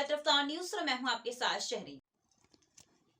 तेज रफ्तार न्यूज और मैं हूं आपके साथ शहरी।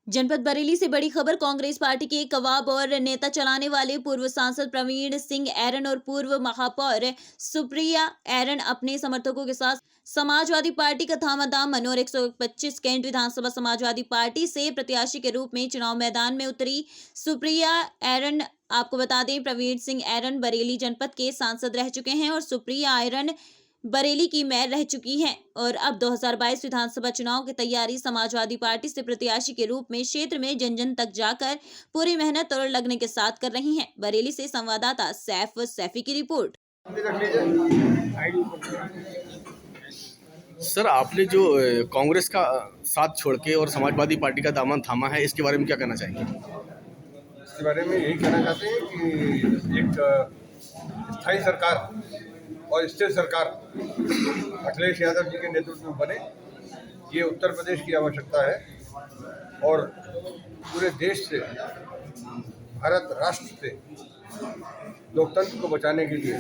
जनपद बरेली से बड़ी खबर। कांग्रेस पार्टी के कवाब और नेता चलाने वाले पूर्व सांसद प्रवीण सिंह ऐरन और पूर्व महापौर सुप्रिया ऐरन अपने समर्थकों के साथ समाजवादी पार्टी का थामा दामन और 125 कैंट विधानसभा समाजवादी पार्टी से प्रत्याशी के रूप में चुनाव मैदान में उतरी सुप्रिया ऐरन। आपको बता दें, प्रवीण सिंह ऐरन बरेली जनपद के सांसद रह चुके हैं और सुप्रिया ऐरन बरेली की मेयर रह चुकी हैं और अब 2022 विधानसभा चुनाव की तैयारी समाजवादी पार्टी से प्रत्याशी के रूप में क्षेत्र में जन जन तक जाकर पूरी मेहनत और लगने के साथ कर रही हैं। बरेली से संवाददाता सैफ सैफी की रिपोर्ट। सर, आपने जो कांग्रेस का साथ छोड़ के और समाजवादी पार्टी का दामन थामा है, इसके बारे में क्या कहना चाहेंगे? इसके बारे में यही कहना चाहते हैं कि एक स्थायी सरकार और स्थिर सरकार अखिलेश यादव जी के नेतृत्व में बने, ये उत्तर प्रदेश की आवश्यकता है और पूरे देश से, भारत राष्ट्र से लोकतंत्र को बचाने के लिए,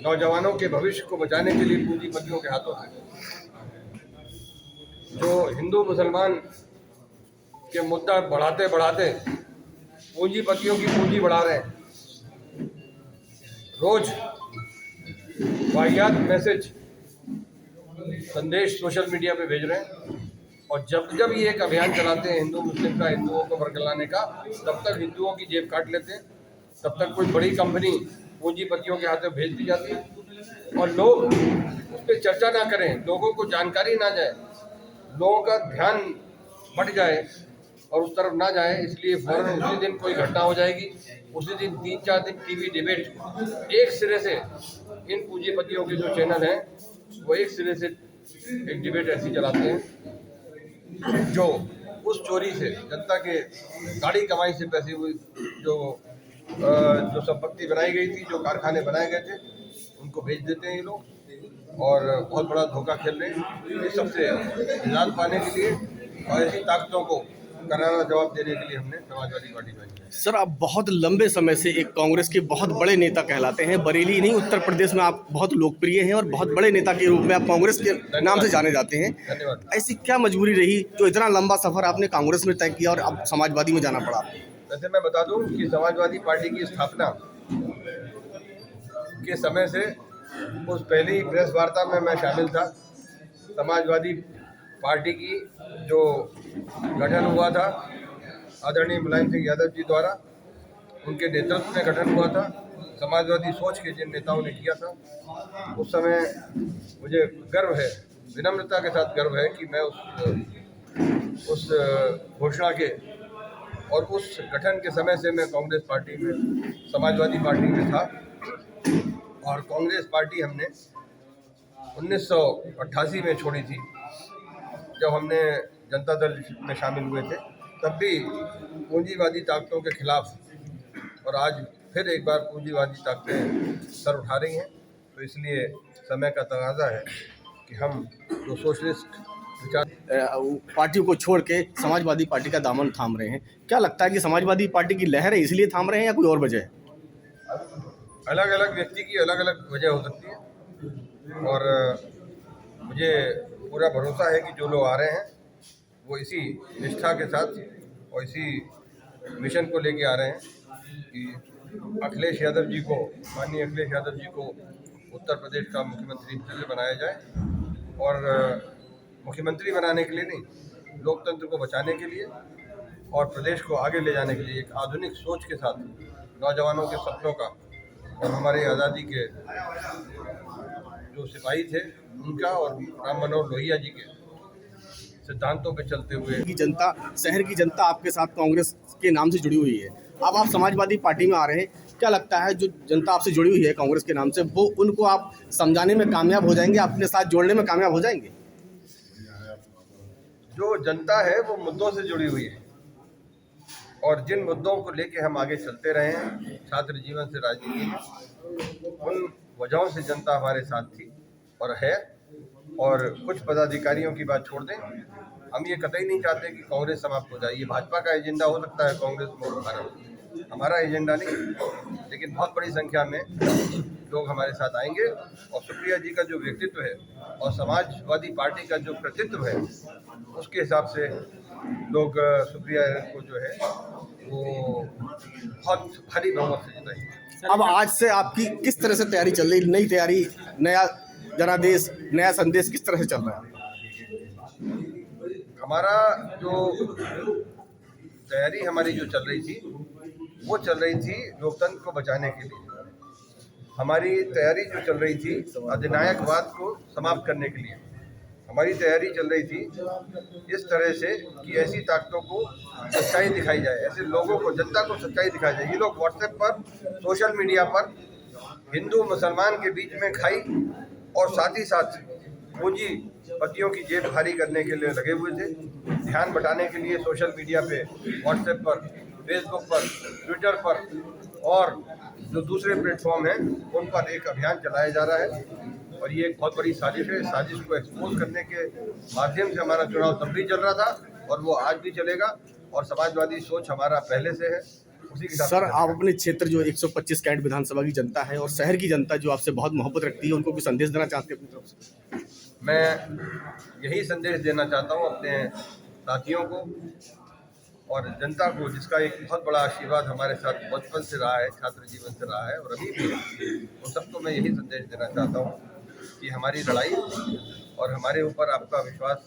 नौजवानों के भविष्य को बचाने के लिए पूंजीपतियों के हाथों से जो हिंदू मुसलमान के मुद्दा बढ़ाते बढ़ाते पूंजीपतियों की पूंजी बढ़ा रहे हैं, रोज वाहियात मैसेज संदेश सोशल मीडिया पे भेज रहे हैं और जब जब ये एक अभियान चलाते हैं हिंदू मुस्लिम का, हिंदुओं को बरगलाने का, तब तक हिंदुओं की जेब काट लेते हैं, तब तक कोई बड़ी कंपनी पूंजीपतियों के हाथों भेज दी जाती है और लोग उस पर चर्चा ना करें, लोगों को जानकारी ना जाए, लोगों का ध्यान बढ़ जाए और उस तरफ ना जाए, इसलिए फौरन उसी दिन कोई घटना हो जाएगी, उसी दिन 3-4 दिन टीवी डिबेट एक सिरे से, इन पूंजीपतियों के जो चैनल हैं वो एक सिरे से एक डिबेट ऐसी चलाते हैं जो उस चोरी से, जनता के गाड़ी कमाई से पैसे हुई जो संपत्ति बनाई गई थी, जो कारखाने बनाए गए थे, उनको भेज देते हैं ये लोग और बहुत बड़ा धोखा खेल रहे हैं। इस सबसे निजात पाने के लिए और ऐसी ताकतों को करारा जवाब देने के लिए हमने समाजवादी पार्टी ज्वाइन किया। सर, आप बहुत लंबे समय से एक कांग्रेस के बहुत बड़े नेता कहलाते हैं। बरेली नहीं, उत्तर प्रदेश में आप बहुत लोकप्रिय हैं और बहुत बड़े नेता के रूप में आप कांग्रेस के नाम से जाने जाते हैं। धन्यवाद। ऐसी क्या मजबूरी रही जो इतना लंबा सफर आपने कांग्रेस में तय किया और अब समाजवादी में जाना पड़ा? वैसे मैं बता दूं कि समाजवादी पार्टी की स्थापना के समय से उस पहली प्रेस वार्ता में मैं शामिल था। समाजवादी पार्टी की जो गठन हुआ था आदरणीय मुलायम सिंह यादव जी द्वारा, उनके नेतृत्व में गठन हुआ था, समाजवादी सोच के जिन नेताओं ने किया था, उस समय मुझे गर्व है, विनम्रता के साथ गर्व है कि मैं उस घोषणा के और उस गठन के समय से मैं कांग्रेस पार्टी में, समाजवादी पार्टी में था और कांग्रेस पार्टी हमने 1988 में छोड़ी थी, जब हमने जनता दल में शामिल हुए थे, तब भी पूंजीवादी ताकतों के खिलाफ और आज फिर एक बार पूंजीवादी ताकतें सर उठा रही हैं, तो इसलिए समय का तकाजा है कि हम जो सोशलिस्ट विचार पार्टियों को छोड़ के समाजवादी पार्टी का दामन थाम रहे हैं। क्या लगता है कि समाजवादी पार्टी की लहर है इसलिए थाम रहे हैं या कोई और वजह है? अलग अलग व्यक्ति की अलग अलग वजह हो सकती है और मुझे पूरा भरोसा है कि जो लोग आ रहे हैं वो इसी निष्ठा के साथ और इसी मिशन को लेके आ रहे हैं कि अखिलेश यादव जी को, माननीय अखिलेश यादव जी को उत्तर प्रदेश का मुख्यमंत्री फिर से बनाया जाए और मुख्यमंत्री बनाने के लिए नहीं, लोकतंत्र को बचाने के लिए और प्रदेश को आगे ले जाने के लिए एक आधुनिक सोच के साथ नौजवानों के सपनों का और हमारे आज़ादी के जो सिपाही थे उनका और राम मनोहर लोहिया जी के सिद्धांतों पे चलते हुए की जनता, शहर की जनता आपके साथ कांग्रेस के नाम से जुड़ी हुई है। अब आप समाजवादी पार्टी में आ रहे हैं, क्या लगता है जो जनता आपसे जुड़ी हुई है कांग्रेस के नाम से, वो उनको आप समझाने में कामयाब हो जाएंगे, अपने साथ जोड़ने में कामयाब हो जाएंगे? जो जनता है वो मुद्दों से जुड़ी हुई है और जिन मुद्दों को लेके हम आगे चलते रहे हैं छात्र जीवन से राजनीति में, उन वजहों से जनता हमारे साथ थी और है। और कुछ पदाधिकारियों की बात छोड़ दें, हम ये कतई नहीं चाहते कि कांग्रेस समाप्त हो जाए। ये भाजपा का एजेंडा हो सकता है कांग्रेस को हमारा एजेंडा नहीं, लेकिन बहुत बड़ी संख्या में लोग हमारे साथ आएंगे और सुप्रिया जी का जो व्यक्तित्व है और समाजवादी पार्टी का जो कृतित्व है उसके हिसाब से लोग सुप्रिया को जो है वो बहुत भारी बहुमत से जिताएंगे। अब आज से आपकी किस तरह से तैयारी चल रही, नई तैयारी, नया जनादेश, नया संदेश किस तरह से चल रहा है? हमारा जो तैयारी हमारी जो चल रही थी वो चल रही थी लोकतंत्र को बचाने के लिए। हमारी तैयारी जो चल रही थी अधिनायकवाद को समाप्त करने के लिए। हमारी तैयारी चल रही थी इस तरह से कि ऐसी ताकतों को सच्चाई दिखाई जाए, ऐसे लोगों को, जनता को सच्चाई दिखाई जाए। ये लोग व्हाट्सएप पर, सोशल मीडिया पर हिंदू मुसलमान के बीच में खाई और साथ ही साथ पूंजीपतियों की जेब भारी करने के लिए लगे हुए थे। ध्यान बटाने के लिए सोशल मीडिया पे, व्हाट्सएप पर, फेसबुक पर, ट्विटर पर और जो दूसरे प्लेटफॉर्म हैं उन पर एक अभियान चलाया जा रहा है और ये एक बहुत बड़ी साजिश है। साजिश को एक्सपोज करने के माध्यम से हमारा चुनाव तब भी चल रहा था और वो आज भी चलेगा और समाजवादी सोच हमारा पहले से है। उसी के साथ सर, आप अपने क्षेत्र जो 125 कैंट विधानसभा की जनता है और शहर की जनता जो आपसे बहुत मोहब्बत रखती है, उनको कोई संदेश देना चाहते हैं अपनी तरफ से? मैं यही संदेश देना चाहता हूँ अपने साथियों को और जनता को, जिसका एक बहुत बड़ा आशीर्वाद हमारे साथ बचपन से रहा है, छात्र जीवन से रहा है और अभी भी है। उन सबको मैं यही संदेश देना चाहता हूँ कि हमारी लड़ाई और हमारे ऊपर आपका विश्वास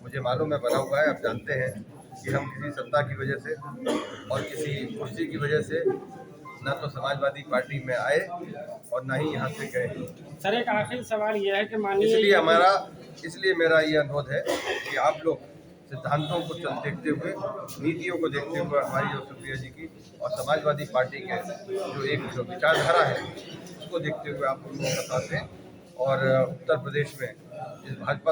मुझे मालूम है बना हुआ है। आप जानते हैं कि हम किसी सत्ता की वजह से और किसी कुर्सी की वजह से ना तो समाजवादी पार्टी में आए और ना ही यहाँ से गए। सर, एक आखिरी सवाल यह है कि मानिए इसलिए मेरा ये अनुरोध है कि आप लोग सिद्धांतों को देखते हुए, नीतियों को देखते हुए हमारी और सुप्रिया जी की और समाजवादी पार्टी के जो विचारधारा है उसको देखते हुए आप लोगों का साथ दें और उत्तर प्रदेश में इस भाजपा